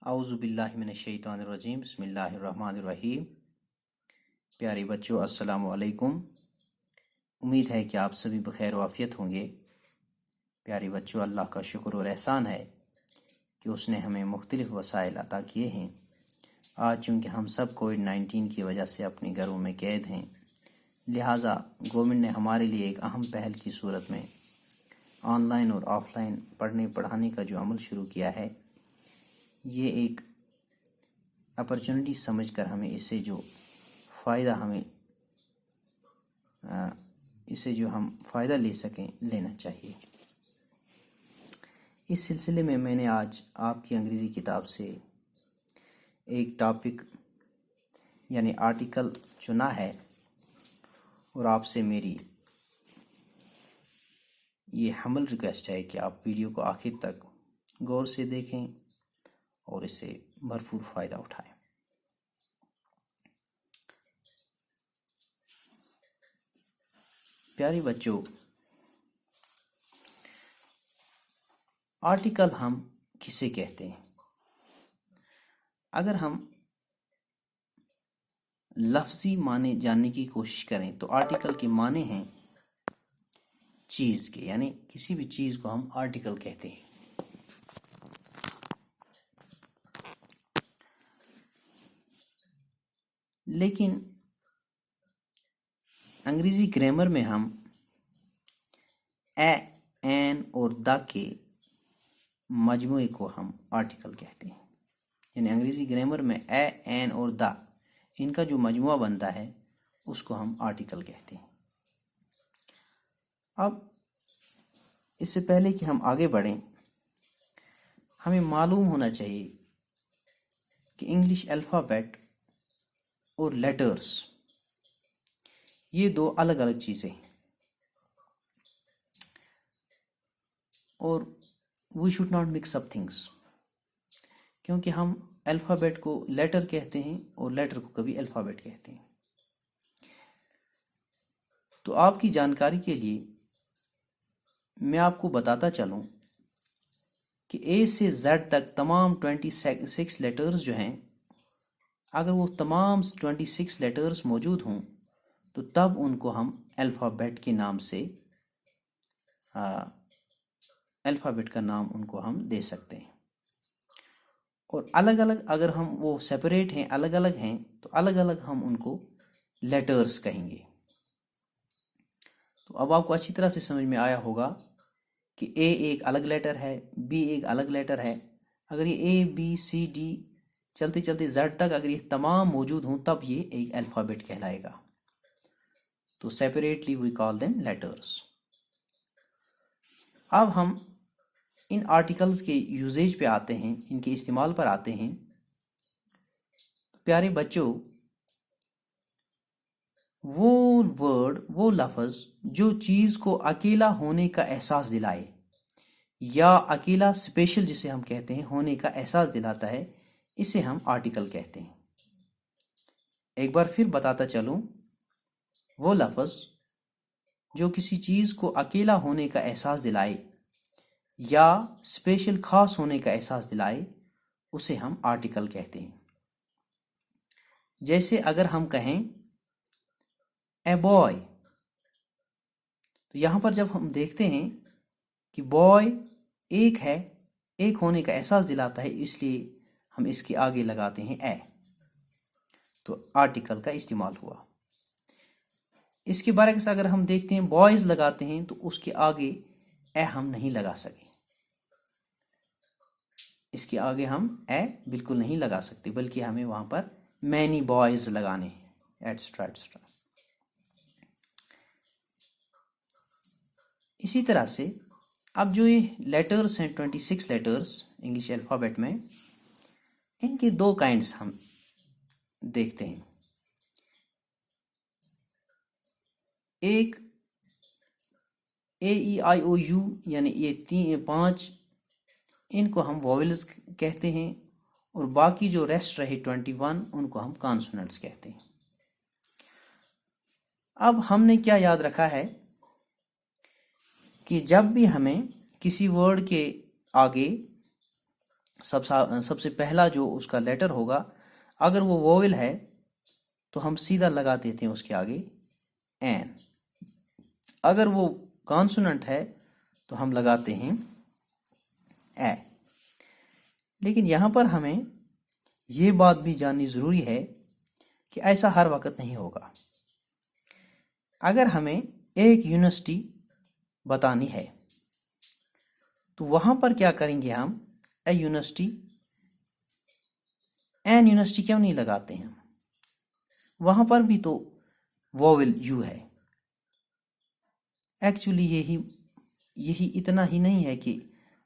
اعوذ باللہ من الشیطان الرجیم بسم اللہ الرحمن الرحیم۔ پیارے بچوں السلام علیکم۔ امید ہے کہ آپ سبھی بخیر و عافیت ہوں گے۔ پیارے بچوں، اللہ کا شکر اور احسان ہے کہ اس نے ہمیں مختلف وسائل عطا کیے ہیں۔ آج چونکہ ہم سب کووڈ-19 کی وجہ سے اپنے گھروں میں قید ہیں، لہٰذا گورنمنٹ نے ہمارے لیے ایک اہم پہل کی صورت میں آن لائن اور آف لائن پڑھنے پڑھانے کا جو عمل شروع کیا ہے، یہ ایک اپرچونٹی سمجھ کر ہمیں اس سے جو ہم فائدہ لے سکیں لینا چاہیے۔ اس سلسلے میں میں نے آج آپ کی انگریزی کتاب سے ایک ٹاپک یعنی آرٹیکل چنا ہے، اور آپ سے میری یہ ہمبل ریکویسٹ ہے کہ آپ ویڈیو کو آخر تک غور سے دیکھیں اور اس سے بھرپور فائدہ اٹھائیں۔ پیارے بچوں، آرٹیکل ہم کسے کہتے ہیں؟ اگر ہم لفظی معنی جاننے کی کوشش کریں تو آرٹیکل کے معنی ہیں چیز کے، یعنی کسی بھی چیز کو ہم آرٹیکل کہتے ہیں۔ لیکن انگریزی گرامر میں ہم اے، این اور دا کے مجموعے کو ہم آرٹیکل کہتے ہیں۔ یعنی انگریزی گرامر میں اے، این اور دا، ان کا جو مجموعہ بنتا ہے اس کو ہم آرٹیکل کہتے ہیں۔ اب اس سے پہلے کہ ہم آگے بڑھیں، ہمیں معلوم ہونا چاہیے کہ انگلش الفابیٹ اور لیٹرز یہ دو الگ الگ چیزیں ہیں، اور we should not mix up things, کیونکہ ہم الفابیٹ کو لیٹر کہتے ہیں اور لیٹر کو کبھی الفابیٹ کہتے ہیں۔ تو آپ کی جانکاری کے لیے میں آپ کو بتاتا چلوں کہ اے سے زیڈ تک تمام 26 لیٹرز جو ہیں، اگر وہ تمام 26 لیٹرز موجود ہوں تو تب ان کو ہم الفابیٹ کے نام سے الفابیٹ کا نام ان کو ہم دے سکتے ہیں۔ اور الگ الگ اگر ہم وہ سیپریٹ ہیں، الگ الگ ہیں، تو الگ الگ ہم ان کو لیٹرز کہیں گے۔ تو اب آپ کو اچھی طرح سے سمجھ میں آیا ہوگا کہ اے ایک الگ لیٹر ہے، بی ایک الگ لیٹر ہے۔ اگر یہ اے بی سی ڈی چلتے چلتے زیڈ تک اگر یہ تمام موجود ہوں تب یہ ایک الفابیٹ کہلائے گا۔ تو سیپریٹلی وی کال دیم لیٹرز۔ اب ہم ان آرٹیکلز کے یوزیج پہ آتے ہیں، ان کے استعمال پر آتے ہیں۔ پیارے بچوں، وہ ورڈ، وہ لفظ جو چیز کو اکیلا ہونے کا احساس دلائے یا اکیلا اسپیشل جسے ہم کہتے ہیں ہونے کا احساس دلاتا ہے، اسے ہم آرٹیکل کہتے ہیں۔ ایک بار پھر بتاتا چلوں، وہ لفظ جو کسی چیز کو اکیلا ہونے کا احساس دلائے یا اسپیشل خاص ہونے کا احساس دلائے، اسے ہم آرٹیکل کہتے ہیں۔ جیسے اگر ہم کہیں اے بوائے، تو یہاں پر جب ہم دیکھتے ہیں کہ بوائے ایک ہے، ایک ہونے کا احساس دلاتا ہے، اس لیے ہم اس کے آگے لگاتے ہیں اے، تو آرٹیکل کا استعمال ہوا۔ اس کے برعکس اگر ہم دیکھتے ہیں بوائز لگاتے ہیں تو اس کے آگے اے ہم نہیں لگا سکے، اس کے آگے ہم اے بالکل نہیں لگا سکتے، بلکہ ہمیں وہاں پر مینی بوائز لگانے ہیں، ایٹسٹرا ایٹسٹرا۔ اسی طرح سے اب جو یہ لیٹرز ہیں 26 لیٹرز انگلش الفابیٹ میں، ان کے دو کائنڈز ہم دیکھتے ہیں۔ ایک اے ای آئی او یو، یعنی یہ 5، ان کو ہم وویلز کہتے ہیں، اور باقی جو ریسٹ رہے 21 ان کو ہم کانسوننٹس کہتے ہیں۔ اب ہم نے کیا یاد رکھا ہے کہ جب بھی ہمیں کسی ورڈ کے آگے سب سے پہلا جو اس کا لیٹر ہوگا، اگر وہ ووول ہے تو ہم سیدھا لگا دیتے ہیں اس کے آگے این، اگر وہ کانسوننٹ ہے تو ہم لگاتے ہیں اے۔ لیکن یہاں پر ہمیں یہ بات بھی جاننی ضروری ہے کہ ایسا ہر وقت نہیں ہوگا۔ اگر ہمیں ایک یونیورسٹی بتانی ہے تو وہاں پر کیا کریں گے ہم؟ اے یونیورسٹی، این یونیورسٹی کیوں نہیں لگاتے ہیں؟ وہاں پر بھی تو ووول یو ہے۔ ایکچولی یہی اتنا ہی نہیں ہے کہ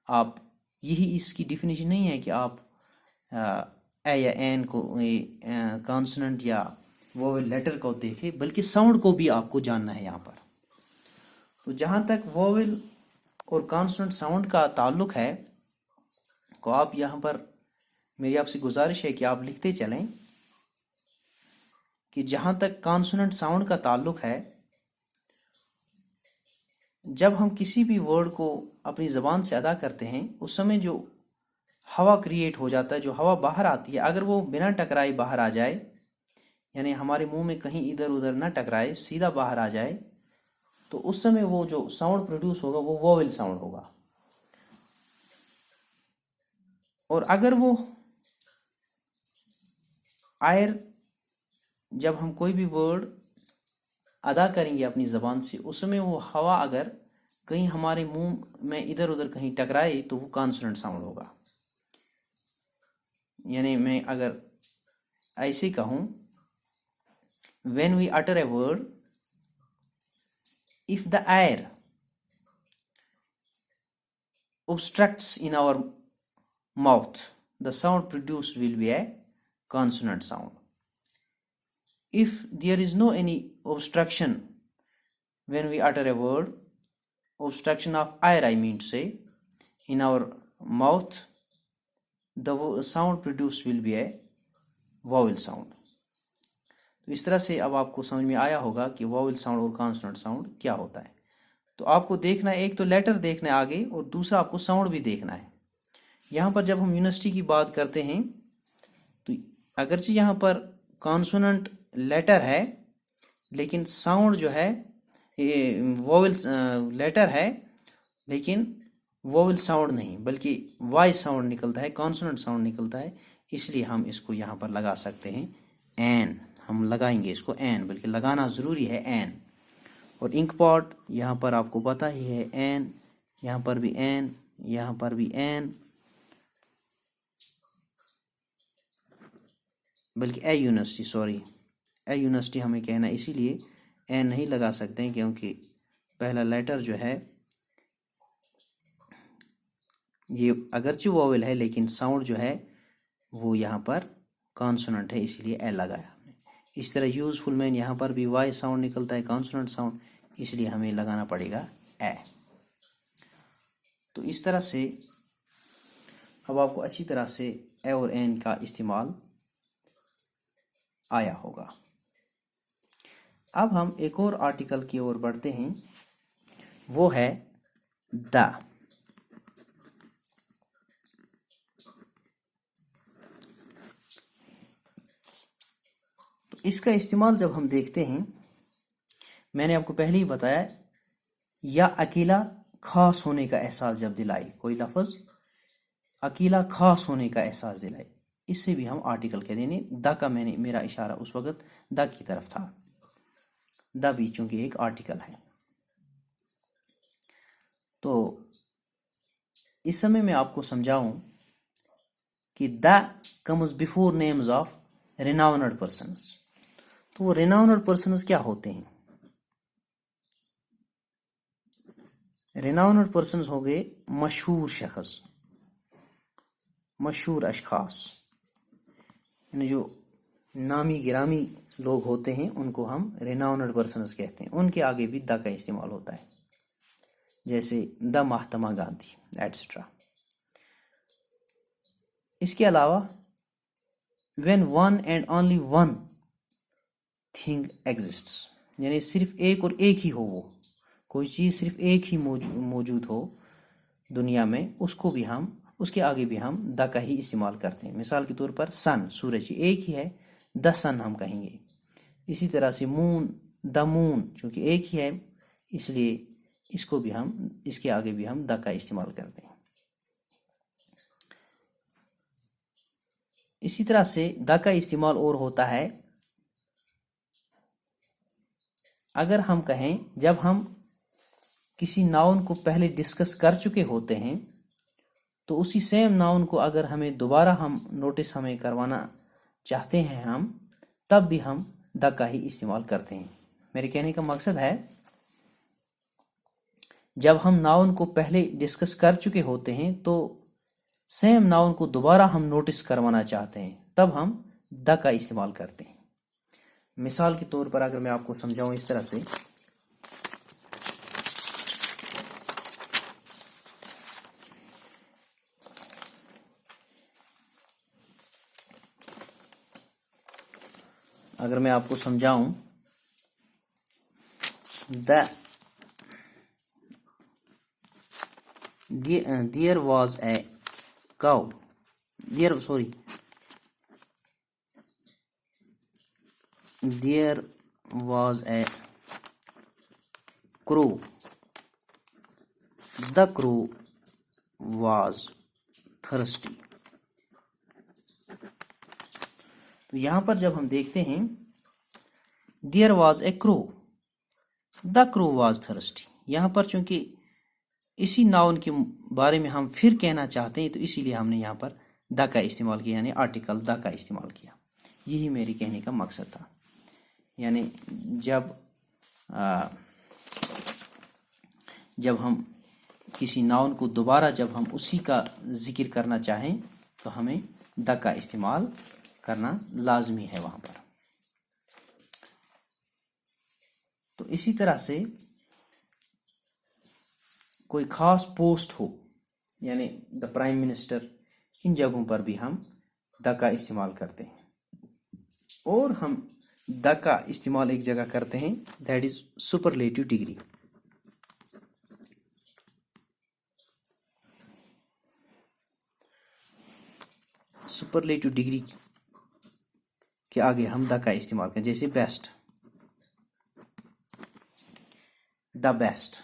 آپ، یہی اس کی ڈیفینیشن نہیں ہے کہ آپ اے یا این کو کانسوننٹ یا ووول لیٹر کو دیکھیں، بلکہ ساؤنڈ کو بھی آپ کو جاننا ہے یہاں پر۔ تو جہاں تک ووول اور کانسوننٹ ساؤنڈ کا تعلق ہے، تو آپ یہاں پر میری آپ سے گزارش ہے کہ آپ لکھتے چلیں کہ جہاں تک کانسوننٹ ساؤنڈ کا تعلق ہے، جب ہم کسی بھی ورڈ کو اپنی زبان سے ادا کرتے ہیں، اس سمے جو ہوا کریٹ ہو جاتا ہے، جو ہوا باہر آتی ہے، اگر وہ بنا ٹکرائے باہر آ جائے، یعنی ہمارے منہ میں کہیں ادھر ادھر نہ ٹکرائے، سیدھا باہر آ جائے، تو اس سمے وہ جو ساؤنڈ پروڈیوس ہوگا وہ ووول ساؤنڈ ہوگا۔ اور اگر وہ آئر، جب ہم کوئی بھی ورڈ ادا کریں گے اپنی زبان سے، اس میں وہ ہوا اگر کہیں ہمارے منہ میں ادھر ادھر کہیں ٹکرائے تو وہ کانسوننٹ ساؤنڈ ہوگا۔ یعنی میں اگر ایسے کہوں، when we utter a word, if the air obstructs in our mouth, the sound produced will be a consonant sound. If there is no any obstruction when we utter a word, obstruction of air I mean to say, in our mouth, the sound produced will be a vowel sound. تو اس طرح سے اب آپ کو سمجھ میں آیا ہوگا کہ واول ساؤنڈ اور کانسوننٹ ساؤنڈ کیا ہوتا ہے۔ تو آپ کو دیکھنا ہے، ایک تو لیٹر دیکھنا ہے آگے، اور دوسرا آپ کو ساؤنڈ بھی دیکھنا ہے۔ یہاں پر جب ہم یونیورسٹی کی بات کرتے ہیں تو اگرچہ یہاں پر کانسوننٹ لیٹر ہے، لیکن ساؤنڈ جو ہے واول لیٹر ہے، لیکن واول ساؤنڈ نہیں، بلکہ وائس ساؤنڈ نکلتا ہے، کانسوننٹ ساؤنڈ نکلتا ہے، اس لیے ہم اس کو یہاں پر لگا سکتے ہیں این۔ ہم لگائیں گے اس کو این، بلکہ لگانا ضروری ہے این۔ اور انک پاٹ یہاں پر آپ کو پتہ ہی ہے این، یہاں پر بھی این، یہاں پر بھی این، بلکہ a university, sorry a university ہمیں کہنا ہے، اسی لیے این نہیں لگا سکتے ہیں، کیونکہ پہلا لیٹر جو ہے یہ اگرچہ ووول ہے لیکن ساؤنڈ جو ہے وہ یہاں پر کانسوننٹ ہے، اسی لیے اے لگایا ہم نے۔ اس طرح یوزفل مین، یہاں پر بھی وائی ساؤنڈ نکلتا ہے، کانسوننٹ ساؤنڈ، اس لیے ہمیں لگانا پڑے گا اے۔ تو اس طرح سے اب آپ کو اچھی طرح سے اے اور این کا استعمال آیا ہوگا۔ اب ہم ایک اور آرٹیکل کی اور بڑھتے ہیں، وہ ہے دا۔ تو اس کا استعمال جب ہم دیکھتے ہیں، میں نے آپ کو پہلے ہی بتایا، یا اکیلا خاص ہونے کا احساس جب دلائے، کوئی لفظ اکیلا خاص ہونے کا احساس دلائے، اس سے بھی ہم آرٹیکل کہتے ہیں۔ دا کا میرا اشارہ اس وقت دا کی طرف تھا، دا بھی چونکہ ایک آرٹیکل ہے۔ تو اس سمے میں آپ کو سمجھاؤں کہ the comes before names of renowned persons. تو وہ ریناؤنڈ پرسنز کیا ہوتے ہیں؟ ریناؤنڈ پرسنز ہو گئے مشہور شخص، مشہور اشخاص، یعنی جو نامی گرامی لوگ ہوتے ہیں ان کو ہم ریناؤنڈ پرسنز کہتے ہیں۔ ان کے آگے بھی دا کا استعمال ہوتا ہے، جیسے دا مہاتما گاندھی ایٹسٹرا۔ اس کے علاوہ when one and only one thing exists، یعنی صرف ایک اور ایک ہی ہو، وہ کوئی چیز صرف ایک ہی موجود ہو دنیا میں، اس کو بھی ہم اس کے آگے بھی ہم دا کا ہی استعمال کرتے ہیں. مثال کے طور پر سن سورج ایک ہی ہے, دا سن ہم کہیں گے. اسی طرح سے مون دا مون چونکہ ایک ہی ہے اس لیے اس کو بھی ہم اس کے آگے بھی ہم دا کا استعمال کرتے ہیں. اسی طرح سے دا کا استعمال اور ہوتا ہے اگر ہم کہیں جب ہم کسی ناؤن کو پہلے ڈسکس کر چکے ہوتے ہیں تو اسی سیم ناؤن کو اگر ہمیں دوبارہ ہم نوٹس ہمیں کروانا چاہتے ہیں ہم تب بھی ہم دا کا ہی استعمال کرتے ہیں. میرے کہنے کا مقصد ہے جب ہم ناؤن کو پہلے ڈسکس کر چکے ہوتے ہیں تو سیم ناؤن کو دوبارہ ہم نوٹس کروانا چاہتے ہیں تب ہم دا کا استعمال کرتے ہیں. مثال کے طور پر اگر میں آپ کو سمجھاؤں اس طرح سے, اگر میں آپ کو سمجھاؤں there was a cow there was a crow the crow was thirsty. تو یہاں پر جب ہم دیکھتے ہیں there was a crow the crow was thirsty, یہاں پر چونکہ اسی ناؤن کے بارے میں ہم پھر کہنا چاہتے ہیں تو اسی لیے ہم نے یہاں پر دا کا استعمال کیا, یعنی آرٹیکل دا کا استعمال کیا. یہی میری کہنے کا مقصد تھا. یعنی جب ہم کسی ناؤن کو دوبارہ جب ہم اسی کا ذکر کرنا چاہیں تو ہمیں دا کا استعمال کرنا لازمی ہے وہاں پر. تو اسی طرح سے کوئی خاص پوسٹ ہو یعنی دا پرائم منسٹر, ان جگہوں پر بھی ہم دا کا استعمال کرتے ہیں. اور ہم دا کا استعمال ایک جگہ کرتے ہیں that is superlative degree. Superlative degree کے آگے ہم دا کا استعمال کریں, جیسے best, the best,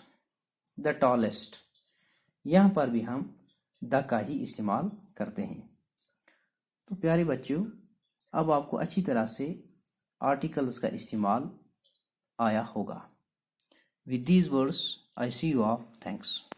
the tallest, یہاں پر بھی ہم دا کا ہی استعمال کرتے ہیں. تو پیارے بچوں اب آپ کو اچھی طرح سے آرٹیکلز کا استعمال آیا ہوگا. With these words I see you off. Thanks.